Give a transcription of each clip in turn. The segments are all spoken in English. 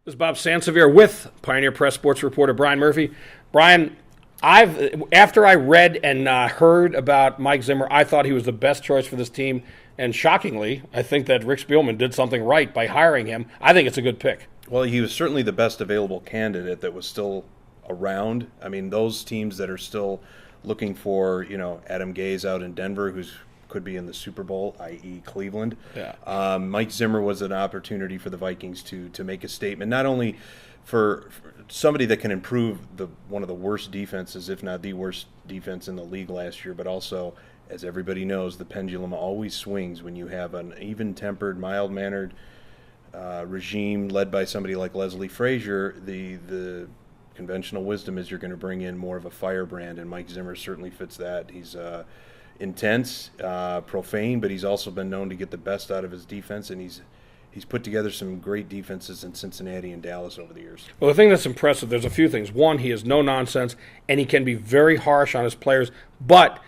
This is Bob Sansevere with Pioneer Press sports reporter Brian Murphy. Brian, after I read and heard about Mike Zimmer, I thought he was the best choice for this team. And shockingly, I think that Rick Spielman did something right by hiring him. I think it's a good pick. Well, he was certainly the best available candidate that was still around. I mean, those teams that are still looking for, Adam Gase out in Denver, who's could be in the Super Bowl, i.e. Cleveland. Yeah. Mike Zimmer was an opportunity for the Vikings to make a statement, not only for somebody that can improve one of the worst defenses, if not the worst defense in the league last year, but also, as everybody knows, the pendulum always swings when you have an even-tempered, mild-mannered regime led by somebody like Leslie Frazier. The conventional wisdom is you're going to bring in more of a firebrand, and Mike Zimmer certainly fits that. He's intense, profane, but he's also been known to get the best out of his defense, and he's put together some great defenses in Cincinnati and Dallas over the years. Well, the thing that's impressive, there's a few things. One, he is no nonsense, and he can be very harsh on his players, but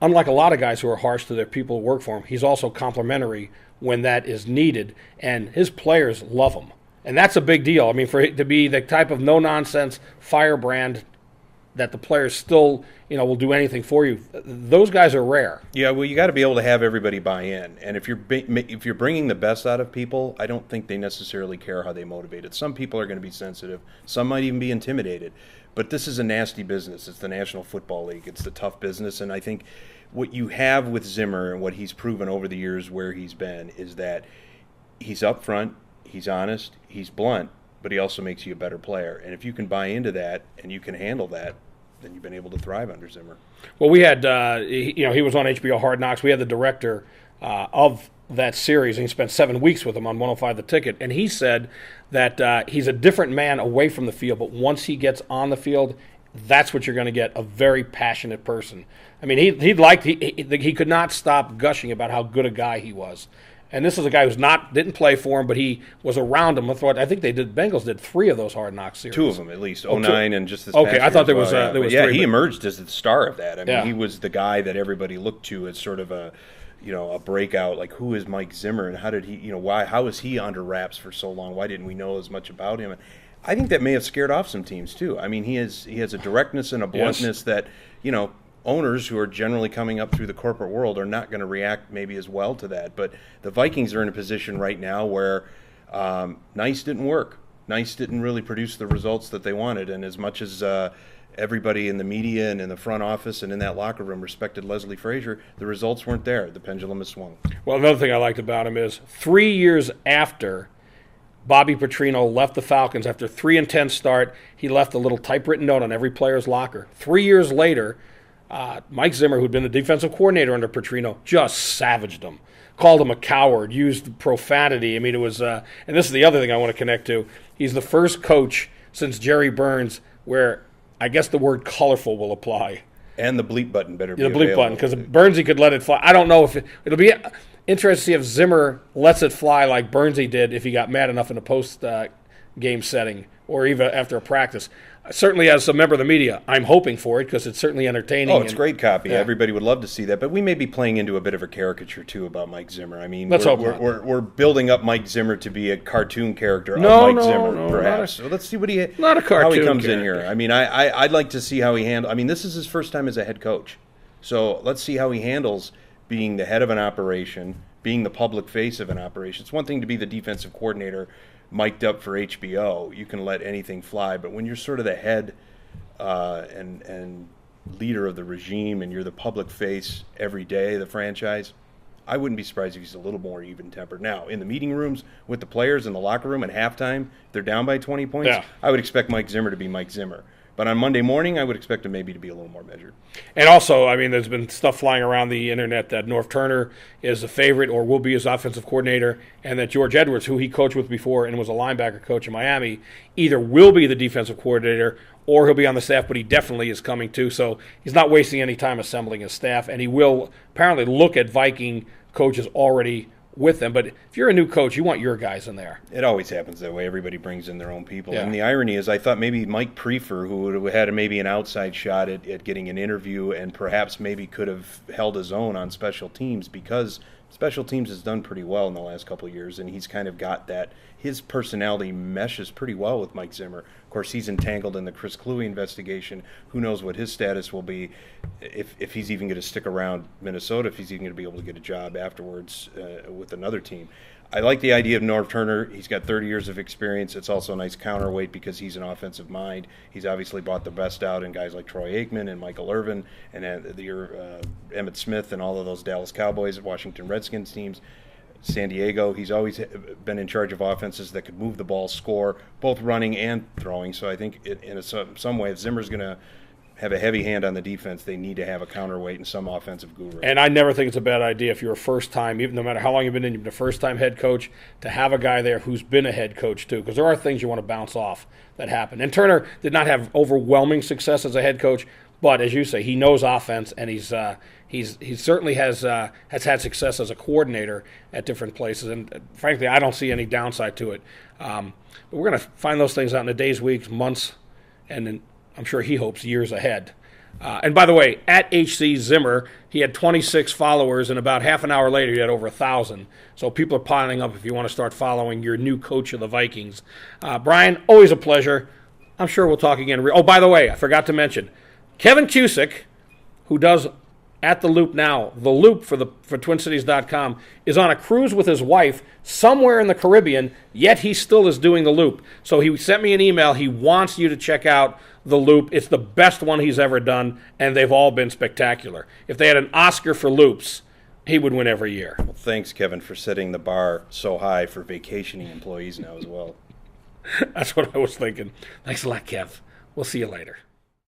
unlike a lot of guys who are harsh to their people who work for him, he's also complimentary when that is needed, and his players love him. And that's a big deal. I mean, for it to be the type of no-nonsense firebrand that the players still, will do anything for you. Those guys are rare. Yeah, well, you got to be able to have everybody buy in, and if you're bringing the best out of people, I don't think they necessarily care how they motivate it. Some people are going to be sensitive. Some might even be intimidated. But this is a nasty business. It's the National Football League. It's the tough business, and I think what you have with Zimmer and what he's proven over the years where he's been is that he's upfront, he's honest, he's blunt, but he also makes you a better player. And if you can buy into that and you can handle that, then you've been able to thrive under Zimmer. Well, we had, he was on HBO Hard Knocks. We had the director of that series, and he spent 7 weeks with him on 105 The Ticket. And he said that he's a different man away from the field, but once he gets on the field, that's what you're going to get, a very passionate person. I mean, he could not stop gushing about how good a guy he was. And this is a guy who's didn't play for him, but he was around him. I think Bengals did 3 of those Hard Knocks series. 2 of them at least, 09 and just this past year. Okay, I thought there was 3. Yeah, he emerged as the star of that. I mean, yeah. He was the guy that everybody looked to as sort of a breakout. Like, who is Mike Zimmer, and how did he, how is he under wraps for so long? Why didn't we know as much about him? And I think that may have scared off some teams too. I mean, he has a directness and a bluntness that owners who are generally coming up through the corporate world are not going to react maybe as well to that. But the Vikings are in a position right now where Nice didn't work. Nice didn't really produce the results that they wanted. And as much as everybody in the media and in the front office and in that locker room respected Leslie Frazier, the results weren't there. The pendulum has swung. Well, another thing I liked about him is 3 years after Bobby Petrino left the Falcons, after 3-10 start, he left a little typewritten note on every player's locker. 3 years later, Mike Zimmer, who'd been the defensive coordinator under Petrino, just savaged him, called him a coward, used profanity. I mean, it was and this is the other thing I want to connect to. He's the first coach since Jerry Burns where I guess the word colorful will apply. And the bleep button better be the bleep available. button, because Burnsy could let it fly. I don't know if it'll be interesting to see if Zimmer lets it fly like Burnsy did if he got mad enough in a post-game setting or even after a practice. Certainly, as a member of the media, I'm hoping for it because it's certainly entertaining. Oh, it's great copy. Yeah. Everybody would love to see that. But we may be playing into a bit of a caricature, too, about Mike Zimmer. I mean, we're building up Mike Zimmer to be a cartoon character of Mike Zimmer, perhaps. So let's see how he comes in here. I mean, I'd like to see how he handles. I mean, this is his first time as a head coach. So let's see how he handles being the head of an operation, being the public face of an operation. It's one thing to be the defensive coordinator mic'd up for HBO. You can let anything fly, but when you're sort of the head and leader of the regime and you're the public face every day of the franchise, I wouldn't be surprised if he's a little more even-tempered. Now, in the meeting rooms with the players in the locker room at halftime, they're down by 20 points, yeah. I would expect Mike Zimmer to be Mike Zimmer. But on Monday morning, I would expect him maybe to be a little more measured. And also, I mean, there's been stuff flying around the internet that Norv Turner is a favorite or will be his offensive coordinator, and that George Edwards, who he coached with before and was a linebacker coach in Miami, either will be the defensive coordinator or he'll be on the staff, but he definitely is coming too. So he's not wasting any time assembling his staff, and he will apparently look at Viking coaches already with them. But if you're a new coach, you want your guys in there. It always happens that way. Everybody brings in their own people. Yeah. And the irony is I thought maybe Mike Prefer, who would have had maybe an outside shot at getting an interview and perhaps maybe could have held his own on special teams because Special teams has done pretty well in the last couple of years, and he's kind of got that. His personality meshes pretty well with Mike Zimmer. Of course, he's entangled in the Chris Kluwe investigation. Who knows what his status will be, if he's even going to stick around Minnesota, if he's even going to be able to get a job afterwards with another team. I like the idea of Norv Turner. He's got 30 years of experience. It's also a nice counterweight because he's an offensive mind. He's obviously brought the best out in guys like Troy Aikman and Michael Irvin and Emmitt Smith and all of those Dallas Cowboys, Washington Redskins teams. San Diego, he's always been in charge of offenses that could move the ball, score, both running and throwing. So I think in some way, if Zimmer's going to have a heavy hand on the defense, they need to have a counterweight and some offensive guru. And I never think it's a bad idea if you're a first-time, even no matter how long you've been in, you've been a first-time head coach, to have a guy there who's been a head coach too, because there are things you want to bounce off that happen. And Turner did not have overwhelming success as a head coach, but as you say, he knows offense, and he certainly has had success as a coordinator at different places. And frankly, I don't see any downside to it. But we're going to find those things out in the days, weeks, months, and then I'm sure he hopes years ahead. And by the way, at HC Zimmer, he had 26 followers, and about half an hour later, he had over 1,000. So people are piling up if you want to start following your new coach of the Vikings. Brian, always a pleasure. I'm sure we'll talk again. Oh, by the way, I forgot to mention, Kevin Cusick, who does At the Loop now, The Loop for TwinCities.com, is on a cruise with his wife somewhere in the Caribbean, yet he still is doing The Loop. So he sent me an email. He wants you to check out The Loop. It's the best one he's ever done, and they've all been spectacular. If they had an Oscar for loops, he would win every year. Well, thanks, Kevin, for setting the bar so high for vacationing employees now as well. That's what I was thinking. Thanks a lot, Kev. We'll see you later.